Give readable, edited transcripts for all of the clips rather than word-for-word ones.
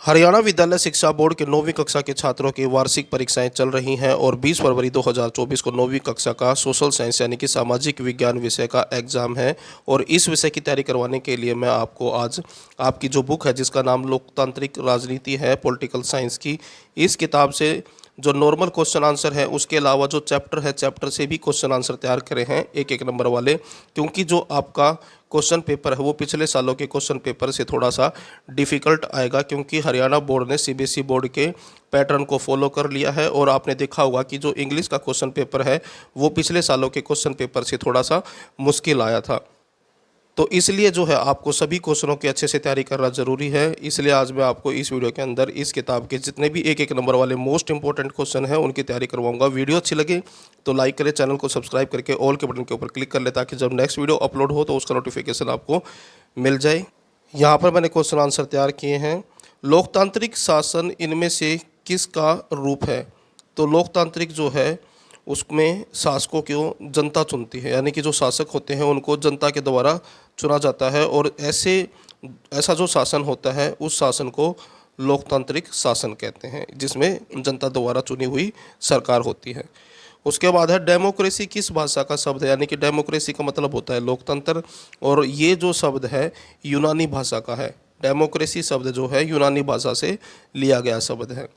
हरियाणा विद्यालय शिक्षा बोर्ड के 9वीं कक्षा के छात्रों की वार्षिक परीक्षाएं चल रही हैं और 20 फरवरी 2024 को 9वीं कक्षा का सोशल साइंस यानी कि सामाजिक विज्ञान विषय का एग्जाम है। और इस विषय की तैयारी करवाने के लिए मैं आपको आज आपकी जो बुक है जिसका नाम लोकतांत्रिक राजनीति है पॉलिटिकल साइंस की, इस किताब से जो नॉर्मल क्वेश्चन आंसर है उसके अलावा जो चैप्टर है चैप्टर से भी क्वेश्चन आंसर तैयार करे हैं एक एक नंबर वाले, क्योंकि जो आपका क्वेश्चन पेपर है वो पिछले सालों के क्वेश्चन पेपर से थोड़ा सा डिफ़िकल्ट आएगा, क्योंकि हरियाणा बोर्ड ने सीबीएसई बोर्ड के पैटर्न को फॉलो कर लिया है। और आपने देखा होगा कि जो इंग्लिश का क्वेश्चन पेपर है वो पिछले सालों के क्वेश्चन पेपर से थोड़ा सा मुश्किल आया था। तो इसलिए जो है आपको सभी क्वेश्चनों की अच्छे से तैयारी करना ज़रूरी है। इसलिए आज मैं आपको इस वीडियो के अंदर इस किताब के जितने भी एक एक नंबर वाले मोस्ट इंपॉर्टेंट क्वेश्चन हैं उनकी तैयारी करवाऊंगा। वीडियो अच्छी लगे तो लाइक करें, चैनल को सब्सक्राइब करके ऑल के बटन के ऊपर क्लिक कर ले ताकि जब नेक्स्ट वीडियो अपलोड हो तो उसका नोटिफिकेशन आपको मिल जाए। यहाँ पर मैंने क्वेश्चन आंसर तैयार किए हैं। लोकतांत्रिक शासन इनमें से किसका रूप है? तो लोकतांत्रिक जो है उसमें शासकों को जनता चुनती है, यानी कि जो शासक होते हैं उनको जनता के द्वारा चुना जाता है। और ऐसा जो शासन होता है उस शासन को लोकतांत्रिक शासन कहते हैं, जिसमें जनता द्वारा चुनी हुई सरकार होती है। उसके बाद है डेमोक्रेसी किस भाषा का शब्द है? यानी कि डेमोक्रेसी का मतलब होता है लोकतंत्र, और ये जो शब्द है यूनानी भाषा का है। डेमोक्रेसी शब्द जो है यूनानी भाषा से लिया गया शब्द है।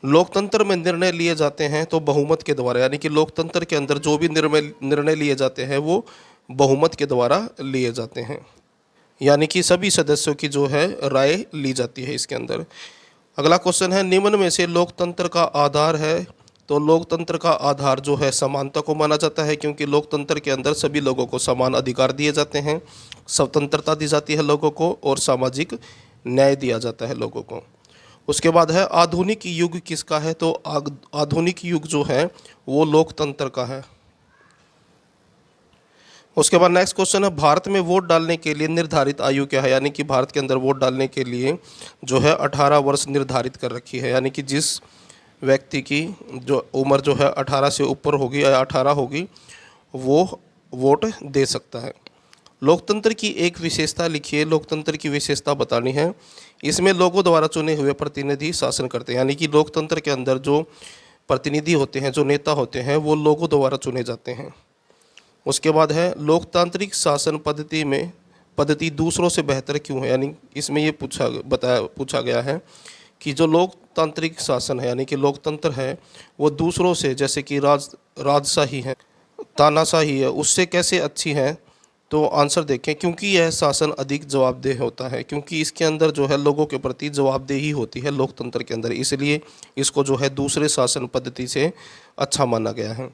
लोकतंत्र में निर्णय लिए जाते हैं तो बहुमत के द्वारा, यानी कि लोकतंत्र के अंदर जो भी निर्णय लिए जाते हैं वो बहुमत के द्वारा लिए जाते हैं, यानी कि सभी सदस्यों की जो है राय ली जाती है इसके अंदर। अगला क्वेश्चन है निम्न में से लोकतंत्र का आधार है? तो लोकतंत्र का आधार जो है समानता को माना जाता है, क्योंकि लोकतंत्र के अंदर सभी लोगों को समान अधिकार दिए जाते हैं, स्वतंत्रता दी जाती है लोगों को और सामाजिक न्याय दिया जाता है लोगों को। उसके बाद है आधुनिक युग किसका है? तो आधुनिक युग जो है वो लोकतंत्र का है। उसके बाद नेक्स्ट क्वेश्चन है भारत में वोट डालने के लिए निर्धारित आयु क्या है? यानी कि भारत के अंदर वोट डालने के लिए जो है 18 वर्ष निर्धारित कर रखी है, यानी कि जिस व्यक्ति की जो उम्र जो है 18 से ऊपर होगी या 18 होगी वो वोट दे सकता है। लोकतंत्र की एक विशेषता लिखिए। लोकतंत्र की विशेषता बतानी है। इसमें लोगों द्वारा चुने हुए प्रतिनिधि शासन करते हैं, यानी कि लोकतंत्र के अंदर जो प्रतिनिधि होते हैं, जो नेता होते हैं वो लोगों द्वारा चुने जाते हैं। उसके बाद है लोकतांत्रिक शासन पद्धति दूसरों से बेहतर क्यों है? यानी इसमें ये पूछा गया है कि जो लोकतांत्रिक शासन है यानी कि लोकतंत्र है वो दूसरों से, जैसे कि राजशाही है, तानाशाही है, उससे कैसे अच्छी है? तो आंसर देखें, क्योंकि यह शासन अधिक जवाबदेह होता है, क्योंकि इसके अंदर जो है लोगों के प्रति जवाबदेही होती है लोकतंत्र के अंदर, इसलिए इसको जो है दूसरे शासन पद्धति से अच्छा माना गया है।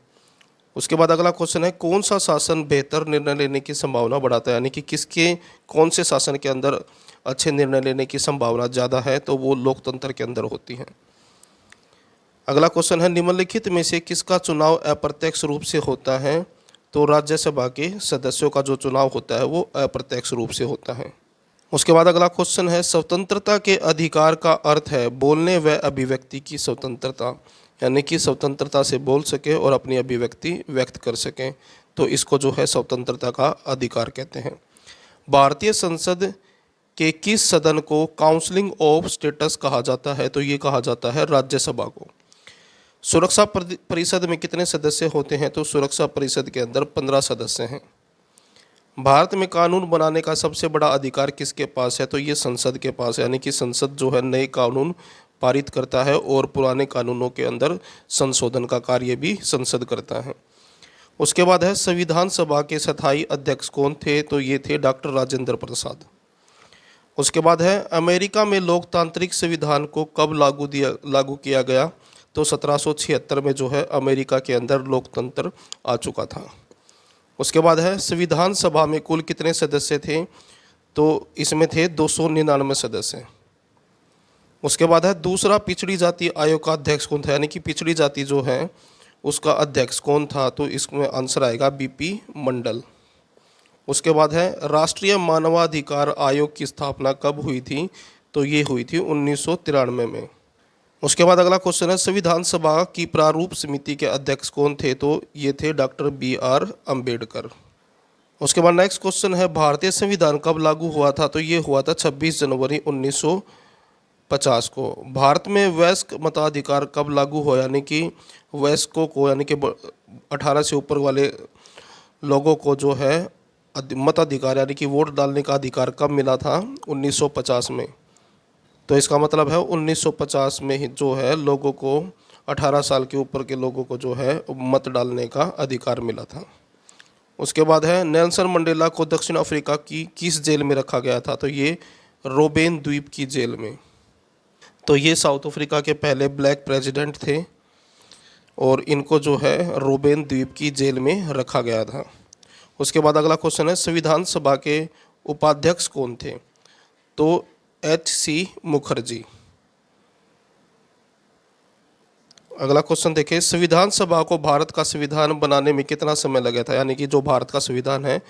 उसके बाद अगला क्वेश्चन है कौन सा शासन बेहतर निर्णय लेने की संभावना बढ़ाता है? यानी कि कौन से शासन के अंदर अच्छे निर्णय लेने की संभावना ज़्यादा है? तो वो लोकतंत्र के अंदर होती है। अगला क्वेश्चन है निम्नलिखित में से किसका चुनाव अप्रत्यक्ष रूप से होता है? तो राज्यसभा के सदस्यों का जो चुनाव होता है वो अप्रत्यक्ष रूप से होता है। उसके बाद अगला क्वेश्चन है स्वतंत्रता के अधिकार का अर्थ है बोलने व अभिव्यक्ति की स्वतंत्रता, यानी कि स्वतंत्रता से बोल सके और अपनी अभिव्यक्ति व्यक्त कर सकें, तो इसको जो है स्वतंत्रता का अधिकार कहते हैं। भारतीय संसद के किस सदन को काउंसिलिंग ऑफ स्टेटस कहा जाता है? तो ये कहा जाता है राज्यसभा को। सुरक्षा परिषद में कितने सदस्य होते हैं? तो सुरक्षा परिषद के अंदर 15 सदस्य हैं। भारत में कानून बनाने का सबसे बड़ा अधिकार किसके पास है? तो ये संसद के पास है, यानी कि संसद जो है नए कानून पारित करता है और पुराने कानूनों के अंदर संशोधन का कार्य भी संसद करता है। उसके बाद है संविधान सभा के स्थायी अध्यक्ष कौन थे? तो ये थे डॉक्टर राजेंद्र प्रसाद। उसके बाद है अमेरिका में लोकतांत्रिक संविधान को कब लागू किया गया? तो 1776 में जो है अमेरिका के अंदर लोकतंत्र आ चुका था। उसके बाद है संविधान सभा में कुल कितने सदस्य थे? तो इसमें थे 299 सदस्य। उसके बाद है दूसरा पिछड़ी जाति आयोग का अध्यक्ष कौन था? यानी कि पिछड़ी जाति जो है उसका अध्यक्ष कौन था? तो इसमें आंसर आएगा बीपी मंडल। उसके बाद है राष्ट्रीय मानवाधिकार आयोग की स्थापना कब हुई थी? तो ये हुई थी 1993 में। उसके बाद अगला क्वेश्चन है संविधान सभा की प्रारूप समिति के अध्यक्ष कौन थे? तो ये थे डॉक्टर BR अम्बेडकर। उसके बाद नेक्स्ट क्वेश्चन है भारतीय संविधान कब लागू हुआ था? तो ये हुआ था 26 जनवरी 1950 50 को। भारत में वयस्क मताधिकार कब लागू हुआ, यानी कि वयस्कों को यानी कि 18 से ऊपर वाले लोगों को जो है मताधिकार यानी कि वोट डालने का अधिकार कब मिला था? 1950 में। तो इसका मतलब है 1950 में ही जो है लोगों को 18 साल के ऊपर के लोगों को जो है मत डालने का अधिकार मिला था। उसके बाद है नेल्सन मंडेला को दक्षिण अफ्रीका की किस जेल में रखा गया था? तो ये रोबेन द्वीप की जेल में। तो ये साउथ अफ्रीका के पहले ब्लैक प्रेसिडेंट थे और इनको जो है रोबेन द्वीप की जेल में रखा गया था। उसके बाद अगला क्वेश्चन है संविधान सभा के उपाध्यक्ष कौन थे? तो H.C. मुखर्जी। अगला क्वेश्चन देखिए, संविधान सभा को भारत का संविधान बनाने में कितना समय लगा था? यानी कि जो भारत का संविधान है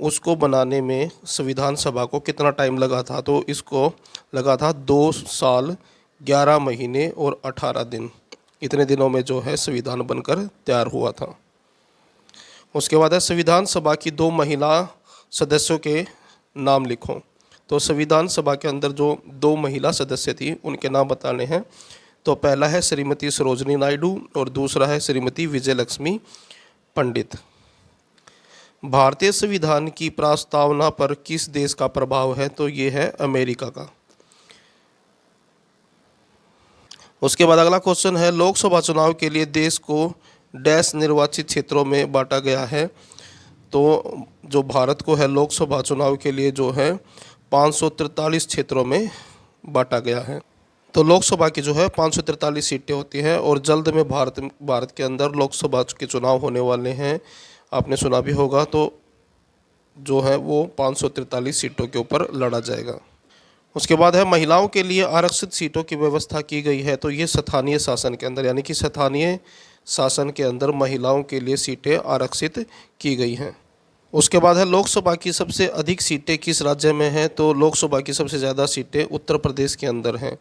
उसको बनाने में संविधान सभा को कितना टाइम लगा था? तो इसको लगा था 2 साल 11 महीने और 18 दिन। इतने दिनों में जो है संविधान बनकर तैयार हुआ था। उसके बाद है संविधान सभा की 2 महिला सदस्यों के नाम लिखो। तो संविधान सभा के अंदर जो 2 महिला सदस्य थी उनके नाम बताने हैं। तो पहला है श्रीमती सरोजनी नायडू और दूसरा है श्रीमती विजय लक्ष्मी पंडित। भारतीय संविधान की प्रस्तावना पर किस देश का प्रभाव है? तो ये है अमेरिका का। उसके बाद अगला क्वेश्चन है लोकसभा चुनाव के लिए देश को डैश निर्वाचित क्षेत्रों में बांटा गया है? तो जो भारत को है लोकसभा चुनाव के लिए जो है 543 क्षेत्रों में बांटा गया है। तो लोकसभा की जो है 543 सीटें होती हैं और जल्द में भारत के अंदर लोकसभा के चुनाव होने वाले हैं। आपने सुना भी होगा। तो जो है वो 543 सीटों के ऊपर लड़ा जाएगा। उसके बाद है महिलाओं के लिए आरक्षित सीटों की व्यवस्था की गई है। तो ये स्थानीय शासन के अंदर यानी कि स्थानीय शासन के अंदर महिलाओं के लिए सीटें आरक्षित की गई हैं। उसके बाद है लोकसभा की सबसे अधिक सीटें किस राज्य में हैं? तो लोकसभा की सबसे ज़्यादा सीटें उत्तर प्रदेश के अंदर हैं।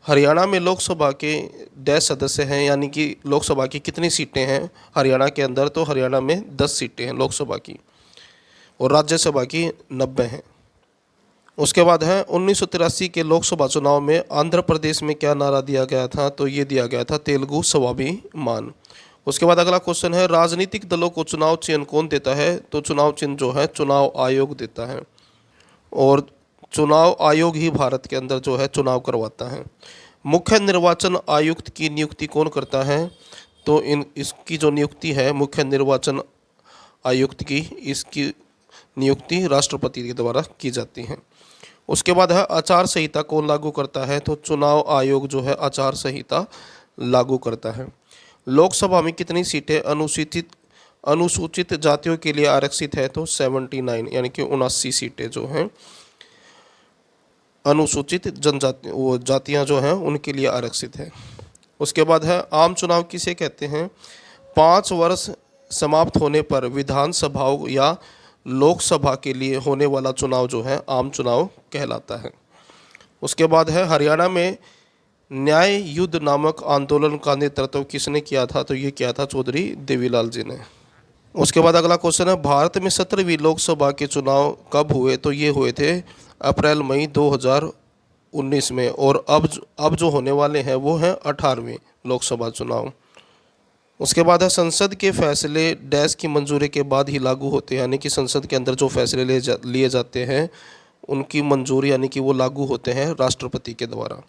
हरियाणा में लोकसभा के डैश सदस्य हैं, यानी कि लोकसभा की कितनी सीटें हैं हरियाणा के अंदर? तो हरियाणा में 10 सीटें हैं लोकसभा की और राज्यसभा की 90 हैं। उसके बाद है 1983 के लोकसभा चुनाव में आंध्र प्रदेश में क्या नारा दिया गया था? तो ये दिया गया था तेलुगु स्वाभिमान। उसके बाद अगला क्वेश्चन है राजनीतिक दलों को चुनाव चिन्ह कौन देता है? तो चुनाव चिन्ह जो है चुनाव आयोग देता है और चुनाव आयोग ही भारत के अंदर जो है चुनाव करवाता है। मुख्य निर्वाचन आयुक्त की नियुक्ति कौन करता है? तो इसकी जो नियुक्ति है मुख्य निर्वाचन आयुक्त की, इसकी नियुक्ति राष्ट्रपति के द्वारा की जाती है। उसके बाद है आचार संहिता कौन लागू करता है? तो चुनाव आयोग जो है आचार संहिता लागू करता है। लोकसभा में कितनी सीटें अनुसूचित जातियों के लिए आरक्षित है? तो 79 यानी कि 79 सीटें जो हैं अनुसूचित जनजाति जातियां जो हैं उनके लिए आरक्षित है। उसके बाद है आम चुनाव किसे कहते हैं? 5 वर्ष समाप्त होने पर विधानसभाओं या लोकसभा के लिए होने वाला चुनाव जो है आम चुनाव कहलाता है। उसके बाद है हरियाणा में न्याय युद्ध नामक आंदोलन का नेतृत्व किसने किया था? तो ये किया था चौधरी देवीलाल जी ने। उसके बाद अगला क्वेश्चन है भारत में 17वीं लोकसभा के चुनाव कब हुए? तो ये हुए थे अप्रैल मई 2019 में और अब जो होने वाले हैं वो हैं 18वें लोकसभा चुनाव। उसके बाद है संसद के फैसले डैश की मंजूरी के बाद ही लागू होते हैं, यानी कि संसद के अंदर जो फैसले लिए जाते हैं उनकी मंजूरी यानी कि वो लागू होते हैं राष्ट्रपति के द्वारा।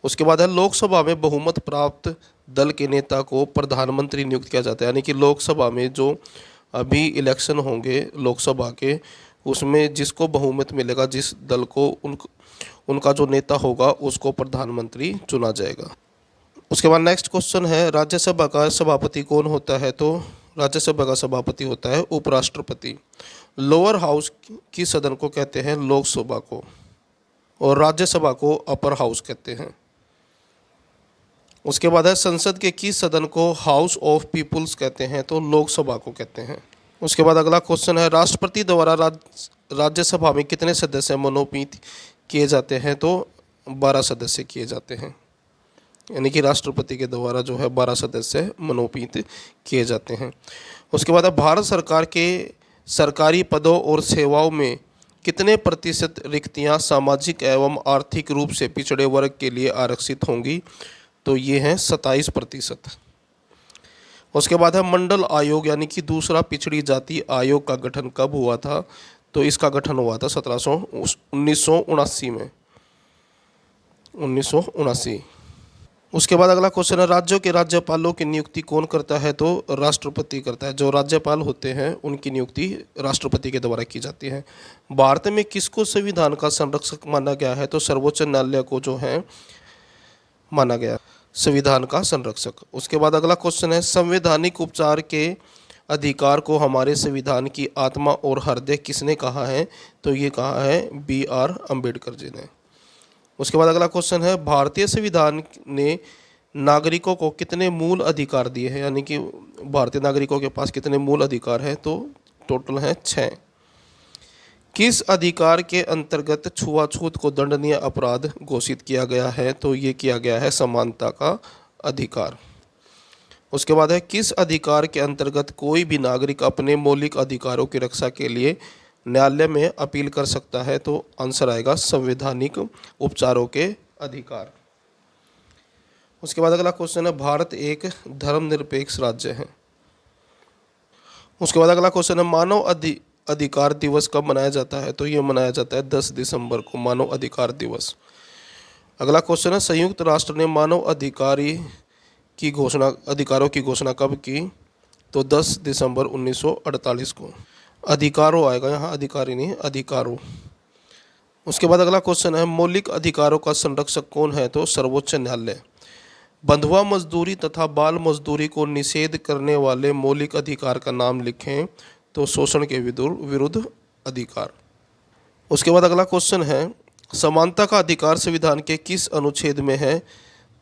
उसके बाद है लोकसभा में बहुमत प्राप्त दल के नेता को प्रधानमंत्री नियुक्त किया जाता है, यानी कि लोकसभा में जो अभी इलेक्शन होंगे लोकसभा के उसमें जिसको बहुमत मिलेगा जिस दल को उनका जो नेता होगा उसको प्रधानमंत्री चुना जाएगा। उसके बाद नेक्स्ट क्वेश्चन है राज्यसभा का सभापति कौन होता है? तो राज्यसभा का सभापति होता है उपराष्ट्रपति। लोअर हाउस की सदन को कहते हैं लोकसभा को और राज्यसभा को अपर हाउस कहते हैं। उसके बाद है संसद के किस सदन को हाउस ऑफ पीपुल्स कहते हैं? तो लोकसभा को कहते हैं। उसके बाद अगला क्वेश्चन है राष्ट्रपति द्वारा राज्यसभा में कितने सदस्य मनोनीत किए जाते हैं? तो 12 सदस्य किए जाते हैं, यानी कि राष्ट्रपति के द्वारा जो है 12 सदस्य मनोनीत किए जाते हैं। उसके बाद भारत सरकार के सरकारी पदों और सेवाओं में कितने प्रतिशत रिक्तियां सामाजिक एवं आर्थिक रूप से पिछड़े वर्ग के लिए आरक्षित होंगी? तो ये हैं 27%। उसके बाद है मंडल आयोग यानी कि दूसरा पिछड़ी जाति आयोग का गठन कब हुआ था? तो इसका गठन हुआ था 1979 में, 1979। उसके बाद अगला क्वेश्चन है, राज्यों के राज्यपालों की नियुक्ति कौन करता है? तो राष्ट्रपति करता है। जो राज्यपाल होते हैं उनकी नियुक्ति राष्ट्रपति के द्वारा की जाती है। भारत में किसको संविधान का संरक्षक माना गया है? तो सर्वोच्च न्यायालय को जो है माना गया संविधान का संरक्षक। उसके बाद अगला क्वेश्चन है, संवैधानिक उपचार के अधिकार को हमारे संविधान की आत्मा और हृदय किसने कहा है? तो ये कहा है BR अम्बेडकर जी ने। उसके बाद अगला क्वेश्चन है, भारतीय संविधान ने नागरिकों को कितने मूल अधिकार दिए हैं? यानी कि भारतीय नागरिकों के पास कितने मूल अधिकार हैं? तो टोटल हैं 6। किस अधिकार के अंतर्गत छुआछूत को दंडनीय अपराध घोषित किया गया है? तो ये किया गया है समानता का अधिकार। उसके बाद है, किस अधिकार के अंतर्गत कोई भी नागरिक अपने मौलिक अधिकारों की रक्षा के लिए न्यायालय में अपील कर सकता है? तो आंसर आएगा संवैधानिक उपचारों के अधिकार। उसके बाद अगला क्वेश्चन है, भारत एक धर्मनिरपेक्ष राज्य है। उसके बाद अगला क्वेश्चन है, मानव अधिकार दिवस कब मनाया जाता है? तो ये मनाया जाता है 10 दिसंबर को, मानव अधिकार दिवस। अगला क्वेश्चन है, संयुक्त राष्ट्र ने मानव अधिकारों की घोषणा कब की? तो 10 दिसंबर 1948 को। अधिकारों आएगा यहाँ, अधिकारी नहीं, अधिकारों। उसके बाद अगला क्वेश्चन है, मौलिक अधिकारों का संरक्षक कौन है? तो सर्वोच्च न्यायालय। बंधुआ मजदूरी तथा बाल मजदूरी को निषेध करने वाले मौलिक अधिकार का नाम लिखें? तो शोषण के विरुद्ध अधिकार। उसके बाद अगला क्वेश्चन है, समानता का अधिकार संविधान के किस अनुच्छेद में है?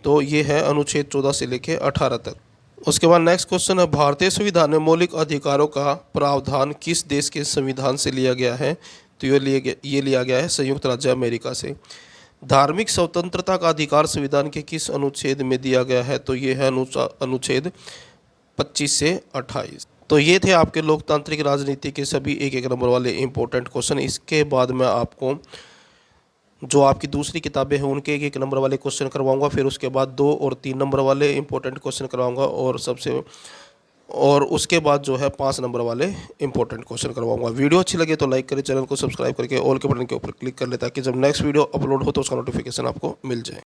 तो ये है अनुच्छेद 14 से लेकर 18 तक। उसके बाद नेक्स्ट क्वेश्चन है, भारतीय संविधान में मौलिक अधिकारों का प्रावधान किस देश के संविधान से लिया गया है? तो ये लिया गया है संयुक्त राज्य अमेरिका से। धार्मिक स्वतंत्रता का अधिकार संविधान के किस अनुच्छेद में दिया गया है? तो ये है अनुच्छेद 25 से 28। तो ये थे आपके लोकतांत्रिक राजनीति के सभी 1-1 नंबर वाले इंपॉर्टेंट क्वेश्चन। इसके बाद मैं आपको जो आपकी दूसरी किताबें हैं उनके 1-1 नंबर वाले क्वेश्चन करवाऊंगा, फिर उसके बाद 2 और 3 नंबर वाले इंपॉर्टेंट क्वेश्चन करवाऊंगा, और उसके बाद जो है 5 नंबर वाले इंपॉर्टेंट क्वेश्चन करवाऊंगा। वीडियो अच्छी लगे तो लाइक करें, चैनल को सब्सक्राइब करके ऑल के बटन के ऊपर क्लिक कर ले, ताकि जब नेक्स्ट वीडियो अपलोड हो तो उसका नोटिफिकेशन आपको मिल जाए।